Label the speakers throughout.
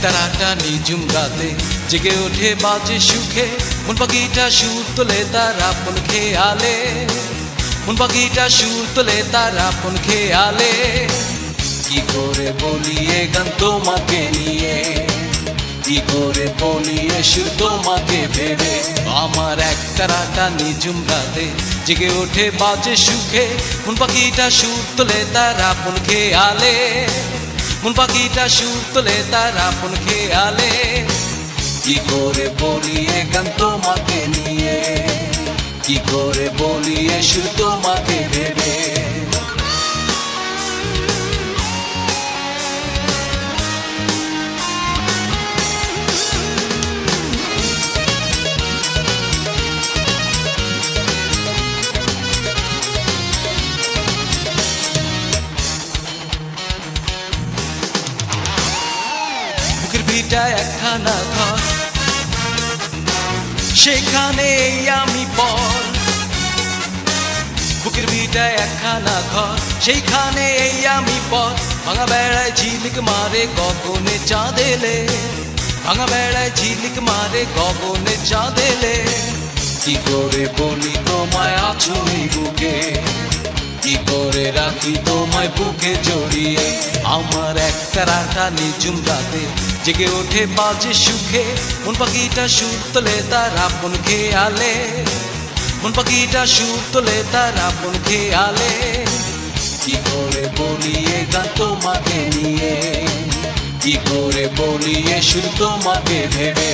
Speaker 1: তারাটা নিঝুম রাতে জেগে ওঠে বাজে সুখে, মন পাখিটা সুর তোলে তার আপন খেয়ালে, মন পাখিটা সুর তোলে তার আপন খেয়ালে। কি করে বলি এ গান তোমাকে নিয়ে, কি করে বলি এ সুর তোমাকে ভেবে। আমার এক তারাটা নিঝুম রাতে জেগে ওঠে বাজে সুখে, মন পাখিটা সুর তোলে তার আপন খেয়ালে, মন পাখিটা সুর তোলে তার আপন খেয়ালে। কি করে বলি এ গান তোমাকে নিয়ে, কি করে বলি এ সুর তোমাকে ভেবে। বুকের ভিটায় একখানা ঘর, সেখানে আমি পর। বুকের ভিটায় একখানা ঘর, সেইখানে আমি পর। ভাঙা বেড়ায় ঝিলিক মারে গগনে চাঁদ এলে, ভাঙা বেড়ায় ঝিলিক মারে গগনে চাঁদ এলে। কি করে বলি তোমায় আছো এই বুকে, কি করে রাখি তোমায় বুকে জড়িয়ে। আমার এক তারাটা নিঝুম রাতে জেগে ওঠে বাজে সুখে, মন পাখিটা সুর তোলে তার আপন খেয়ালে, মন পাখিটা সুর তোলে তার আপন খেয়ালে। কি করে বলি এ গান তোমাকে নিয়ে, কি করে বলি এ সুর তোমাকে ভেবে।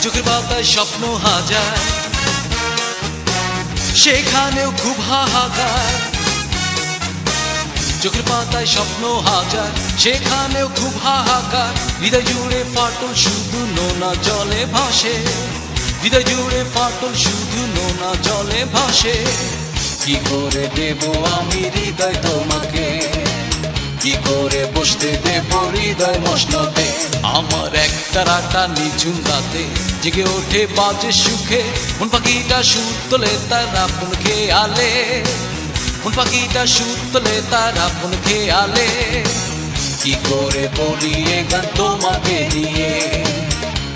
Speaker 1: চোখের পাতায় স্বপ্ন হাজার, সেখানেও খুব হাহাকার। চোখের পাতায় স্বপ্ন হাজার, সেখানেও খুব হাহাকার। হৃদয় জুড়ে ফাটল শুধু নোনা জলে ভাসে, হৃদয় জুড়ে ফাটল শুধু নোনা জলে ভাসে। কি করে দেব আমি হৃদয় তোমাকে, কি করে বসতে দেব হৃদয় মশনতে। আমার এক তারাটা নিঝুম রাতে জেগে ওঠে বাজে সুখে, মন পাখিটা সুর তোলে তার আপন খেয়ালে, মন পাখিটা সুর তোলে তার আপন খেয়ালে। কি করে বলি এ গান তোমাকে নিয়ে,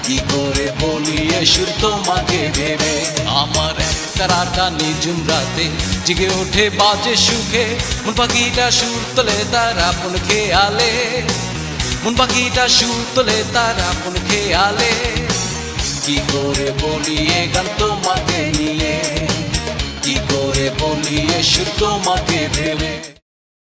Speaker 1: কি করে বলি এ সুর তোমাকে ভেবে। আমার এক তারাটা নিঝুম রাতে জেগে ওঠে বাজে সুখে, মন পাখিটা সুর তোলে তার আপন খেয়ালে, মন পাখিটা সুর তোলে তার আপন খেয়ালে। কি করে বলি এ গান তোমাকে নিয়ে, কি করে বলি এ সুর তোমাকে ভেবে।